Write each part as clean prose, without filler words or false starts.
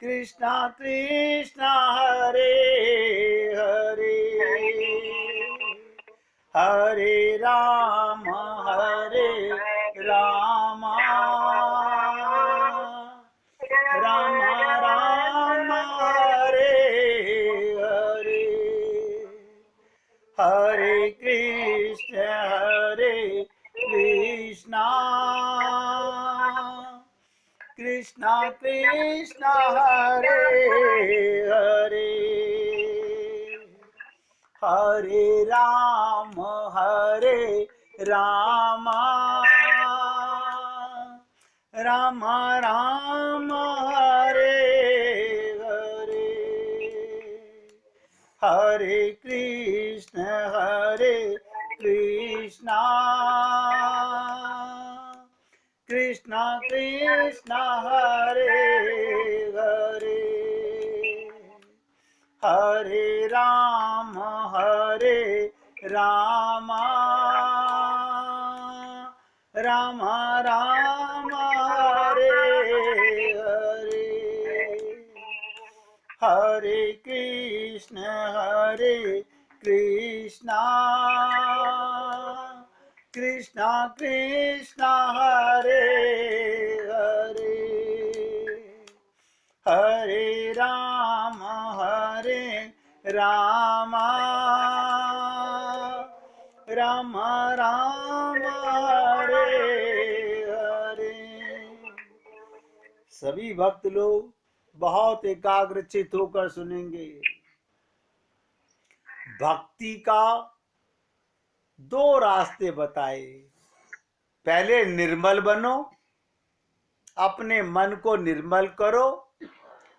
कृष्णा कृष्णा हरे हरे, हरे राम राम राम राम हरे हरे, हरे कृष्णा कृष्णा कृष्णा हरे हरे, हरे राम राम राम राम हरे हरे, हरे कृष्णा कृष्णा कृष्णा हरे हरे, हरे राम राम राम राम हरे हरे, हरे कृष्णा कृष्णा कृष्णा हरे हरे, हरे राम राम राम राम हरे हरे। सभी भक्त लोग बहुत एकाग्रचित होकर सुनेंगे। भक्ति का दो रास्ते बताए। पहले निर्मल बनो, अपने मन को निर्मल करो,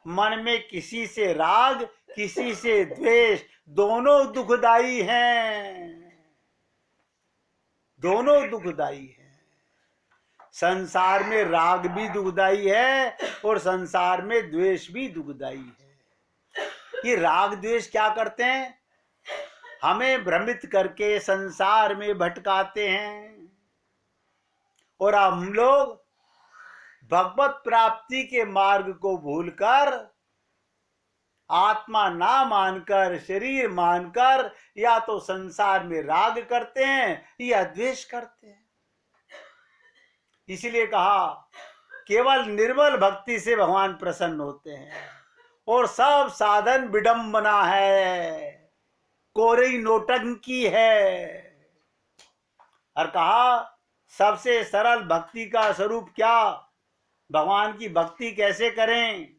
मन में किसी से राग किसी से द्वेष, दोनों दुखदाई हैं, दोनों दुखदाई हैं। संसार में राग भी दुखदाई है और संसार में द्वेष भी दुखदाई है। ये राग द्वेष क्या करते हैं? हमें भ्रमित करके संसार में भटकाते हैं और हम लोग भगवत प्राप्ति के मार्ग को भूलकर आत्मा ना मानकर शरीर मानकर या तो संसार में राग करते हैं या द्वेष करते हैं। इसलिए कहा केवल निर्मल भक्ति से भगवान प्रसन्न होते हैं और सब साधन विडंबना है, कोरी नोटंकी है। और कहा सबसे सरल भक्ति का स्वरूप क्या, भगवान की भक्ति कैसे करें?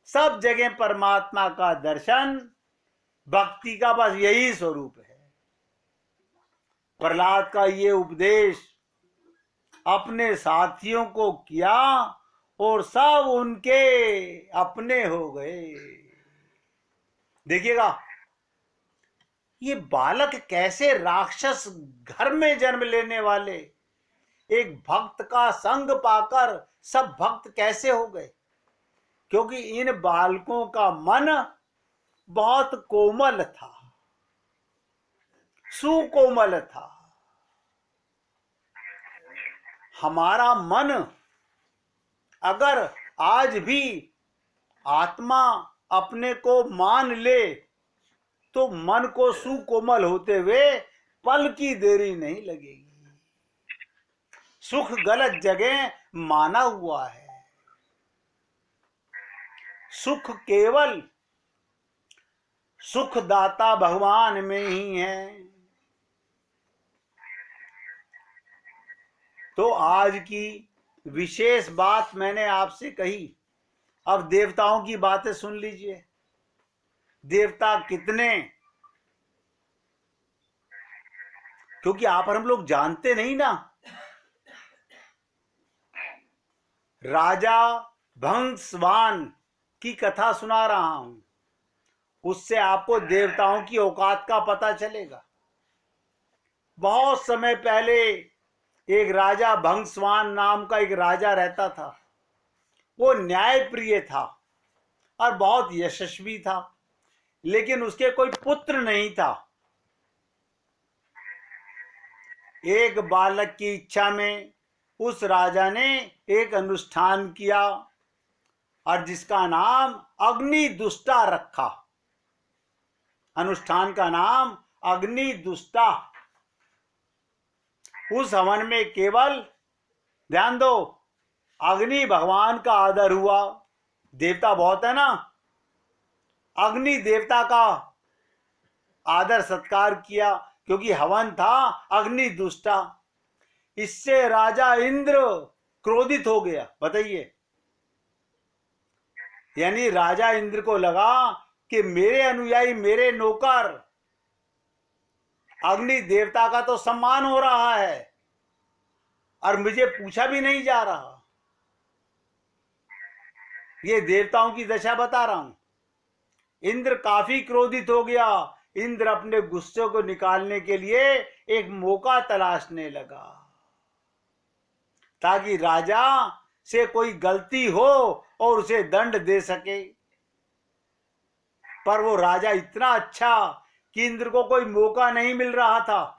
सब जगह परमात्मा का दर्शन, भक्ति का बस यही स्वरूप है। प्रहलाद का ये उपदेश अपने साथियों को किया और सब उनके अपने हो गए। देखिएगा ये बालक कैसे राक्षस घर में जन्म लेने वाले एक भक्त का संग पाकर सब भक्त कैसे हो गए? क्योंकि इन बालकों का मन बहुत कोमल था, सुकोमल था। हमारा मन अगर आज भी आत्मा अपने को मान ले तो मन को सुकोमल होते हुए पल की देरी नहीं लगेगी। सुख गलत जगह माना हुआ है। सुख केवल सुखदाता भगवान में ही है। तो आज की विशेष बात मैंने आपसे कही। अब देवताओं की बातें सुन लीजिए। देवता कितने, क्योंकि आप और हम लोग जानते नहीं ना। राजा भंसवान की कथा सुना रहा हूं, उससे आपको देवताओं की औकात का पता चलेगा। बहुत समय पहले एक राजा भंसवान नाम का एक राजा रहता था। वो न्यायप्रिय था और बहुत यशस्वी था, लेकिन उसके कोई पुत्र नहीं था। एक बालक की इच्छा में उस राजा ने एक अनुष्ठान किया और जिसका नाम अग्नि दुष्टा रखा। अनुष्ठान का नाम अग्नि दुष्टा। उस हवन में केवल, ध्यान दो, अग्नि भगवान का आदर हुआ। देवता बहुत है ना, अग्नि देवता का आदर सत्कार किया, क्योंकि हवन था अग्नि दुष्टा। इससे राजा इंद्र क्रोधित हो गया। बताइए, यानी राजा इंद्र को लगा कि मेरे अनुयायी, मेरे नौकर, अग्नि देवता का तो सम्मान हो रहा है और मुझे पूछा भी नहीं जा रहा। ये देवताओं की दशा बता रहा हूं। इंद्र काफी क्रोधित हो गया। इंद्र अपने गुस्से को निकालने के लिए एक मौका तलाशने लगा, ताकि राजा से कोई गलती हो और उसे दंड दे सके। पर वो राजा इतना अच्छा कि इंद्र को कोई मौका नहीं मिल रहा था,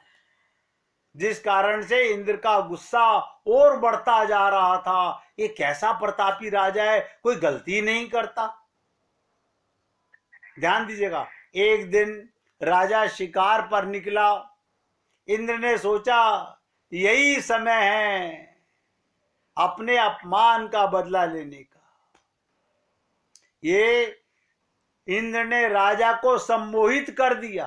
जिस कारण से इंद्र का गुस्सा और बढ़ता जा रहा था। ये कैसा प्रतापी राजा है, कोई गलती नहीं करता। ध्यान दीजिएगा, एक दिन राजा शिकार पर निकला। इंद्र ने सोचा यही समय है अपने अपमान का बदला लेने का। ये इंद्र ने राजा को सम्मोहित कर दिया।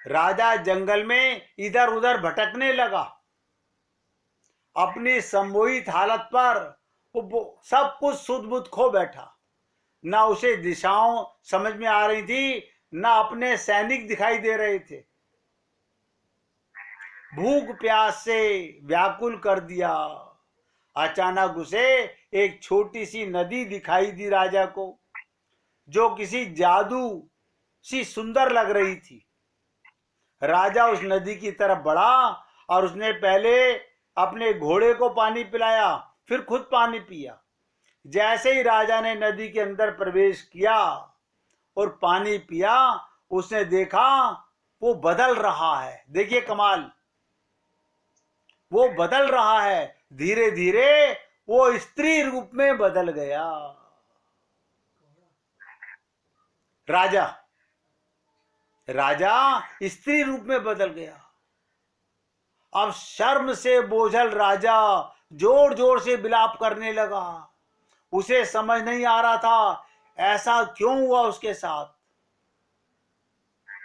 राजा जंगल में इधर उधर भटकने लगा। अपनी सम्मोहित हालत पर वो सब कुछ सुध बुध खो बैठा। ना उसे दिशाओं समझ में आ रही थी, ना अपने सैनिक दिखाई दे रहे थे। भूख प्यास से व्याकुल कर दिया। अचानक उसे एक छोटी सी नदी दिखाई दी राजा को, जो किसी जादू सी सुंदर लग रही थी। राजा उस नदी की तरफ बढ़ा और उसने पहले अपने घोड़े को पानी पिलाया, फिर खुद पानी पिया। जैसे ही राजा ने नदी के अंदर प्रवेश किया और पानी पिया, उसने देखा वो बदल रहा है। देखिए कमाल, वो बदल रहा है। धीरे धीरे वो स्त्री रूप में बदल गया। राजा स्त्री रूप में बदल गया। अब शर्म से बोझल राजा जोर जोर से विलाप करने लगा। उसे समझ नहीं आ रहा था ऐसा क्यों हुआ उसके साथ।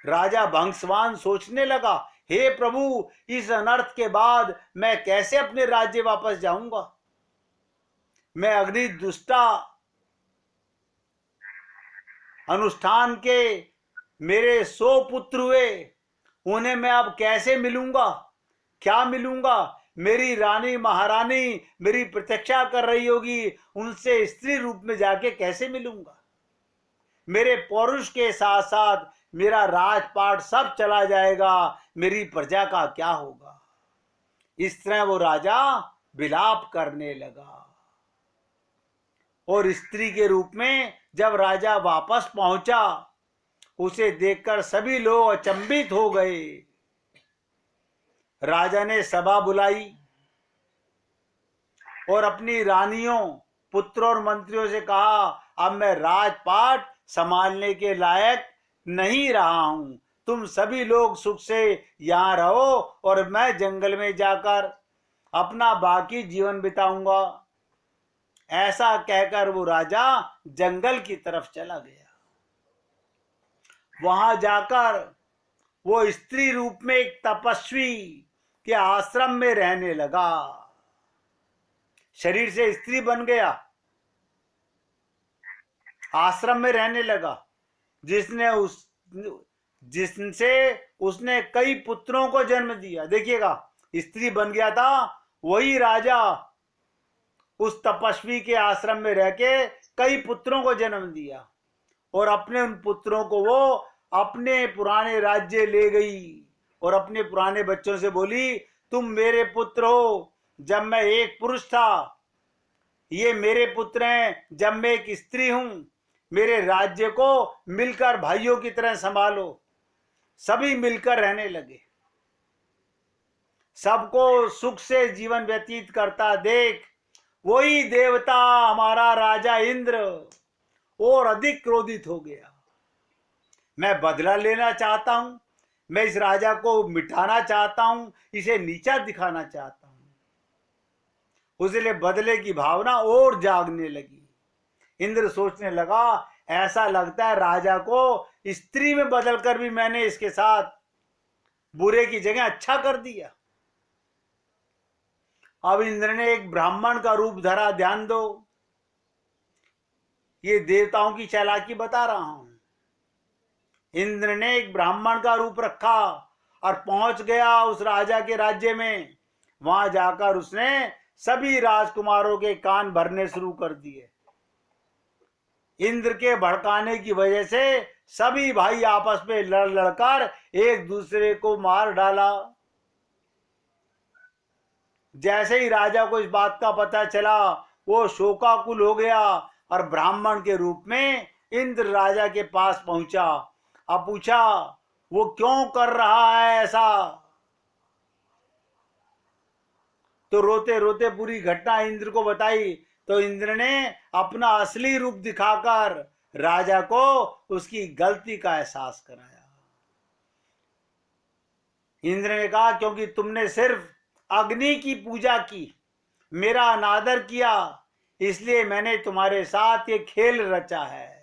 राजा भंगस्वान सोचने लगा, हे प्रभु, इस अनर्थ के बाद मैं कैसे अपने राज्य वापस जाऊंगा। मैं अग्नि दुष्टा अनुष्ठान के मेरे 100 पुत्र हुए, उन्हें मैं अब कैसे मिलूंगा, क्या मिलूंगा। मेरी रानी महारानी मेरी प्रतीक्षा कर रही होगी, उनसे स्त्री रूप में जाके कैसे मिलूंगा। मेरे पौरुष के साथ साथ मेरा राजपाट सब चला जाएगा, मेरी प्रजा का क्या होगा। इस तरह वो राजा विलाप करने लगा। और स्त्री के रूप में जब राजा वापस पहुंचा, उसे देखकर सभी लोग अचंभित हो गए। राजा ने सभा बुलाई और अपनी रानियों, पुत्रों और मंत्रियों से कहा, अब मैं राजपाट संभालने के लायक नहीं रहा हूं। तुम सभी लोग सुख से यहां रहो और मैं जंगल में जाकर अपना बाकी जीवन बिताऊंगा। ऐसा कहकर वो राजा जंगल की तरफ चला गया। वहां जाकर वो स्त्री रूप में एक तपस्वी के आश्रम में रहने लगा। शरीर से स्त्री बन गया, आश्रम में रहने लगा, जिनसे उसने कई पुत्रों को जन्म दिया। देखिएगा, स्त्री बन गया था वही राजा, उस तपस्वी के आश्रम में रह के कई पुत्रों को जन्म दिया और अपने उन पुत्रों को वो अपने पुराने राज्य ले गई और अपने पुराने बच्चों से बोली, तुम मेरे पुत्र हो जब मैं एक पुरुष था, ये मेरे पुत्र हैं जब मैं एक स्त्री हूं। मेरे राज्य को मिलकर भाइयों की तरह संभालो। सभी मिलकर रहने लगे। सबको सुख से जीवन व्यतीत करता देख वही देवता हमारा राजा इंद्र और अधिक क्रोधित हो गया। मैं बदला लेना चाहता हूं, मैं इस राजा को मिटाना चाहता हूं, इसे नीचा दिखाना चाहता हूं। उसके बदले की भावना और जागने लगी। इंद्र सोचने लगा, ऐसा लगता है राजा को स्त्री में बदलकर भी मैंने इसके साथ बुरे की जगह अच्छा कर दिया। अब इंद्र ने एक ब्राह्मण का रूप धरा। ध्यान दो, ये देवताओं की चालाकी बता रहा हूं। इंद्र ने एक ब्राह्मण का रूप रखा और पहुंच गया उस राजा के राज्य में। वहां जाकर उसने सभी राजकुमारों के कान भरने शुरू कर दिए। इंद्र के भड़काने की वजह से सभी भाई आपस में लड़ लड़कर एक दूसरे को मार डाला। जैसे ही राजा को इस बात का पता चला, वो शोकाकुल हो गया और ब्राह्मण के रूप में इंद्र राजा के पास पहुंचा। अब पूछा, वो क्यों कर रहा है ऐसा? तो रोते रोते पूरी घटना इंद्र को बताई। तो इंद्र ने अपना असली रूप दिखाकर राजा को उसकी गलती का एहसास कराया। इंद्र ने कहा, क्योंकि तुमने सिर्फ अग्नि की पूजा की, मेरा अनादर किया, इसलिए मैंने तुम्हारे साथ ये खेल रचा है।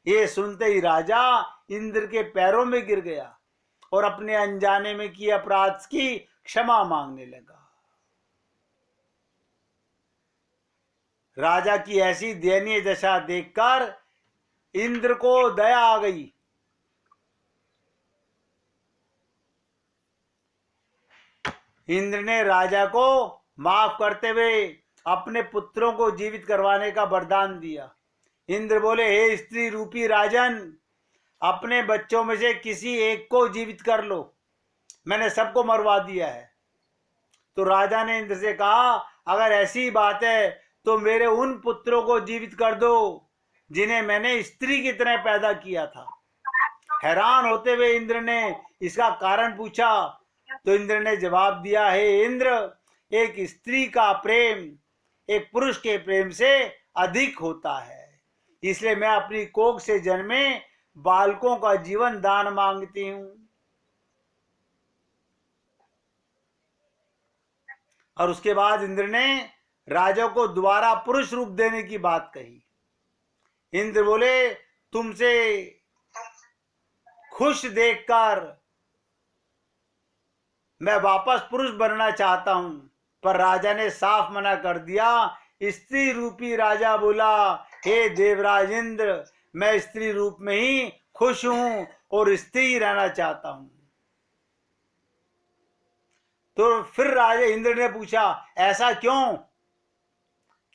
ये सुनते ही राजा इंद्र के पैरों में गिर गया और अपने अनजाने में किए अपराध की क्षमा मांगने लगा। राजा की ऐसी दयनीय दशा देखकर इंद्र को दया आ गई। इंद्र ने राजा को माफ करते हुए अपने पुत्रों को जीवित करवाने का वरदान दिया। इंद्र बोले, हे स्त्री रूपी राजन, अपने बच्चों में से किसी एक को जीवित कर लो, मैंने सबको मरवा दिया है। तो राजा ने इंद्र से कहा, अगर ऐसी बात है तो मेरे उन पुत्रों को जीवित कर दो जिन्हें मैंने स्त्री की तरह पैदा किया था। हैरान होते हुए इंद्र ने इसका कारण पूछा। तो इंद्र ने जवाब दिया, हे इंद्र, एक स्त्री का प्रेम एक पुरुष के प्रेम से अधिक होता है, इसलिए मैं अपनी कोख से जन्मे बालकों का जीवन दान मांगती हूं। और उसके बाद इंद्र ने राजा को दोबारा पुरुष रूप देने की बात कही। इंद्र बोले, तुमसे खुश देखकर मैं वापस पुरुष बनना चाहता हूं। पर राजा ने साफ मना कर दिया। स्त्री रूपी राजा बोला, हे देवराज इंद्र, मैं स्त्री रूप में ही खुश हूं और स्त्री रहना चाहता हूं। तो फिर राजा इंद्र ने पूछा, ऐसा क्यों?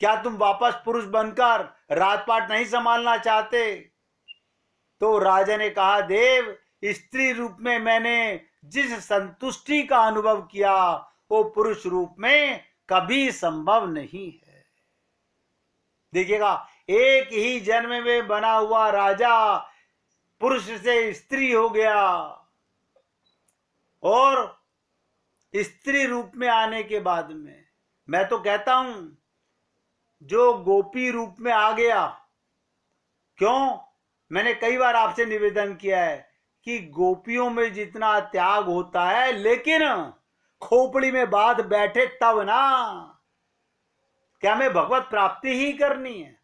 क्या तुम वापस पुरुष बनकर राजपाट नहीं संभालना चाहते? तो राजा ने कहा, देव, स्त्री रूप में मैंने जिस संतुष्टि का अनुभव किया वो पुरुष रूप में कभी संभव नहीं है। देखिएगा, एक ही जन्म में बना हुआ राजा पुरुष से स्त्री हो गया और स्त्री रूप में आने के बाद में मैं तो कहता हूं जो गोपी रूप में आ गया। क्यों? मैंने कई बार आपसे निवेदन किया है कि गोपियों में जितना त्याग होता है, लेकिन खोपड़ी में बात बैठे तब ना। क्या हमें भगवत प्राप्ति ही करनी है?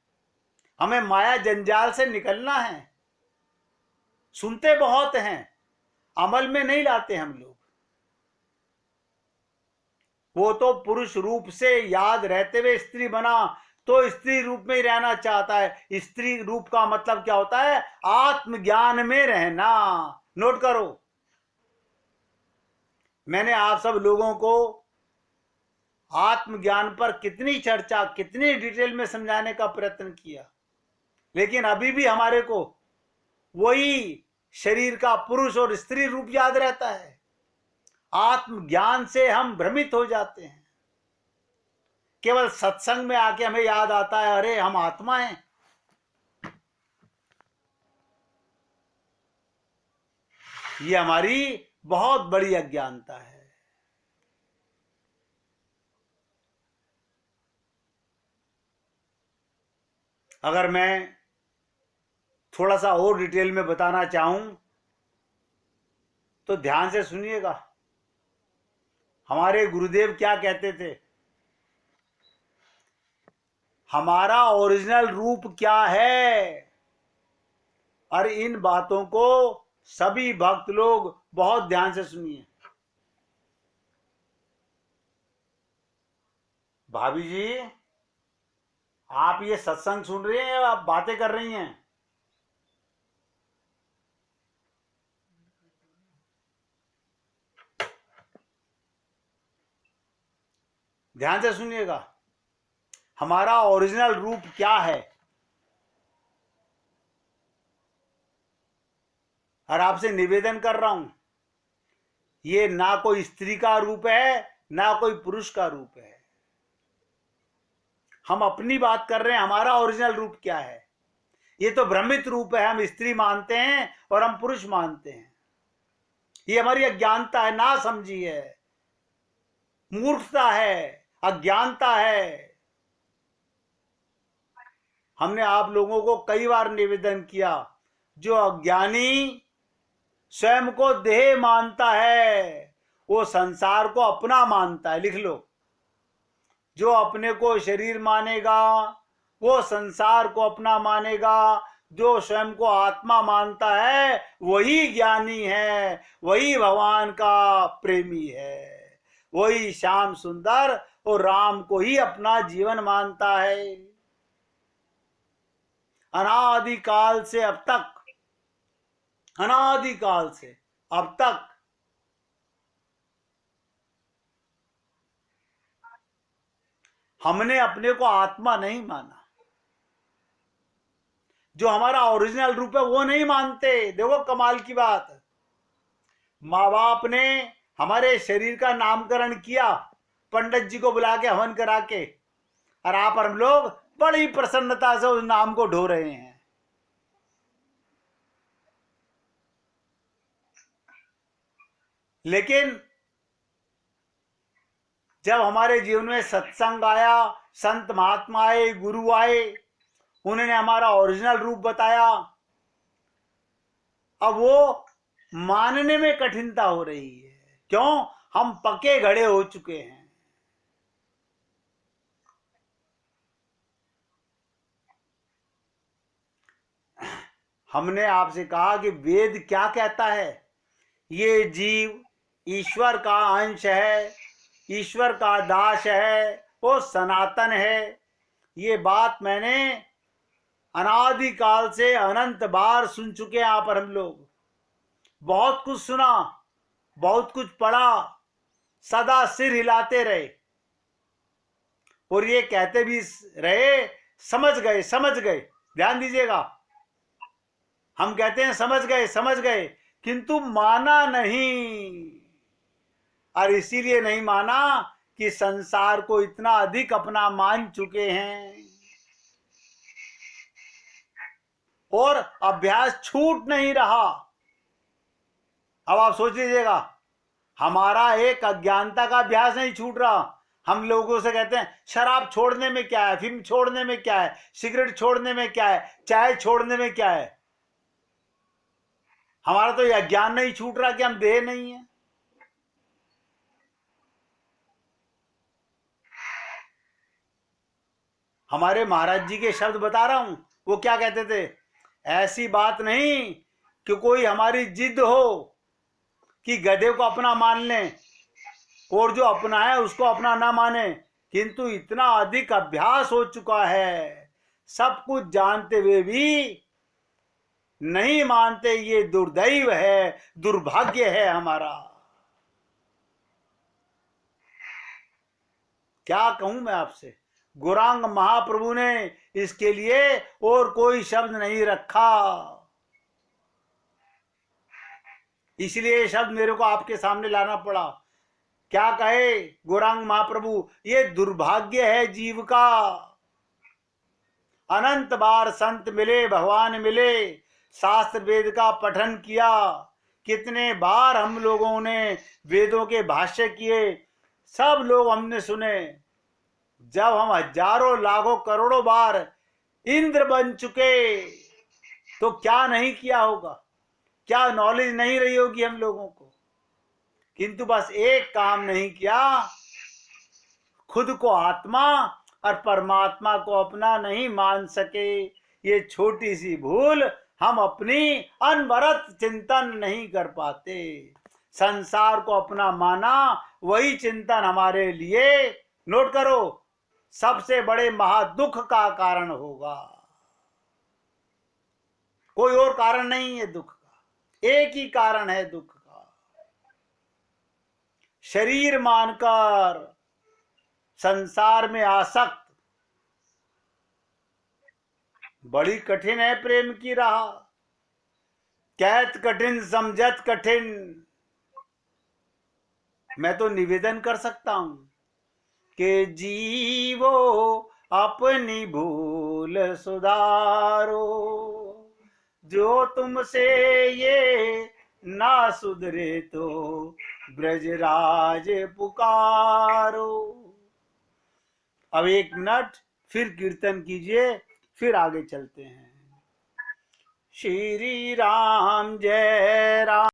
हमें माया जंजाल से निकलना है। सुनते बहुत हैं, अमल में नहीं लाते हम लोग। वो तो पुरुष रूप से याद रहते हुए स्त्री बना तो स्त्री रूप में ही रहना चाहता है। स्त्री रूप का मतलब क्या होता है? आत्मज्ञान में रहना। नोट करो, मैंने आप सब लोगों को आत्मज्ञान पर कितनी चर्चा, कितनी डिटेल में समझाने का प्रयत्न किया, लेकिन अभी भी हमारे को वही शरीर का पुरुष और स्त्री रूप याद रहता है। आत्मज्ञान से हम भ्रमित हो जाते हैं। केवल सत्संग में आके हमें याद आता है, अरे हम आत्मा हैं। ये हमारी बहुत बड़ी अज्ञानता है। अगर मैं थोड़ा सा और डिटेल में बताना चाहूं तो ध्यान से सुनिएगा। हमारे गुरुदेव क्या कहते थे, हमारा ओरिजिनल रूप क्या है। और इन बातों को सभी भक्त लोग बहुत ध्यान से सुनिए। भाभी जी, आप ये सत्संग सुन रही हैं या आप बातें कर रही हैं? ध्यान से सुनिएगा। हमारा ओरिजिनल रूप क्या है। और आपसे निवेदन कर रहा हूं, ये ना कोई स्त्री का रूप है ना कोई पुरुष का रूप है। हम अपनी बात कर रहे हैं, हमारा ओरिजिनल रूप क्या है। ये तो भ्रमित रूप है, हम स्त्री मानते हैं और हम पुरुष मानते हैं। ये हमारी अज्ञानता है, ना समझी है, मूर्खता है, अज्ञानता है। हमने आप लोगों को कई बार निवेदन किया, जो अज्ञानी स्वयं को देह मानता है वो संसार को अपना मानता है। लिख लो, जो अपने को शरीर मानेगा वो संसार को अपना मानेगा। जो स्वयं को आत्मा मानता है वही ज्ञानी है, वही भगवान का प्रेमी है, वही श्याम सुंदर और राम को ही अपना जीवन मानता है। अनादिकाल से अब तक, अनादिकाल से अब तक हमने अपने को आत्मा नहीं माना। जो हमारा ओरिजिनल रूप है वो नहीं मानते। देखो कमाल की बात, माँ बाप ने हमारे शरीर का नामकरण किया, पंडित जी को बुला के हवन करा के, और आप और हम लोग बड़ी प्रसन्नता से उस नाम को ढो रहे हैं। लेकिन जब हमारे जीवन में सत्संग आया, संत महात्मा आए, गुरु आए, उन्होंने हमारा ओरिजिनल रूप बताया, अब वो मानने में कठिनता हो रही है। क्यों? हम पके घड़े हो चुके हैं। हमने आपसे कहा कि वेद क्या कहता है, ये जीव ईश्वर का अंश है, ईश्वर का दास है, वो सनातन है। ये बात मैंने अनादिकाल से अनंत बार सुन चुके हैं आप और हम लोग। बहुत कुछ सुना, बहुत कुछ पढ़ा, सदा सिर हिलाते रहे और ये कहते भी रहे समझ गए, समझ गए। ध्यान दीजिएगा, हम कहते हैं समझ गए, समझ गए, किंतु माना नहीं। और इसीलिए नहीं माना कि संसार को इतना अधिक अपना मान चुके हैं और अभ्यास छूट नहीं रहा। अब आप सोच लीजिएगा, हमारा एक अज्ञानता का अभ्यास नहीं छूट रहा। हम लोगों से कहते हैं शराब छोड़ने में क्या है, फिल्म छोड़ने में क्या है, सिगरेट छोड़ने में क्या है, चाय छोड़ने में क्या है। हमारा तो यह ज्ञान नहीं छूट रहा कि हम देह नहीं है। हमारे महाराज जी के शब्द बता रहा हूं, वो क्या कहते थे, ऐसी बात नहीं कि कोई हमारी जिद हो कि गधे को अपना मान लें और जो अपना है उसको अपना ना माने, किंतु इतना अधिक अभ्यास हो चुका है, सब कुछ जानते हुए भी नहीं मानते। ये दुर्दैव है, दुर्भाग्य है हमारा। क्या कहूं मैं आपसे, गौरांग महाप्रभु ने इसके लिए और कोई शब्द नहीं रखा, इसलिए शब्द मेरे को आपके सामने लाना पड़ा। क्या कहे गौरांग महाप्रभु, ये दुर्भाग्य है जीव का। अनंत बार संत मिले, भगवान मिले, शास्त्र वेद का पठन किया, कितने बार हम लोगों ने वेदों के भाष्य किए, सब लोग हमने सुने। जब हम हजारों लाखों करोड़ों बार इंद्र बन चुके, तो क्या नहीं किया होगा, क्या नॉलेज नहीं रही होगी हम लोगों को। किंतु बस एक काम नहीं किया, खुद को आत्मा और परमात्मा को अपना नहीं मान सके। ये छोटी सी भूल, हम अपनी अनवरत चिंतन नहीं कर पाते। संसार को अपना माना, वही चिंतन हमारे लिए, नोट करो, सबसे बड़े महादुख का कारण होगा। कोई और कारण नहीं है दुख का, एक ही कारण है दुख का। शरीर मानकर संसार में आसक्त, बड़ी कठिन है प्रेम की राह, कहत कठिन समझत कठिन। मैं तो निवेदन कर सकता हूं कि जीवो अपनी भूल सुधारो, जो तुमसे ये ना सुधरे तो ब्रजराज पुकारो। अब 1 मिनट फिर कीर्तन कीजिए, फिर आगे चलते हैं। श्री राम जय राम।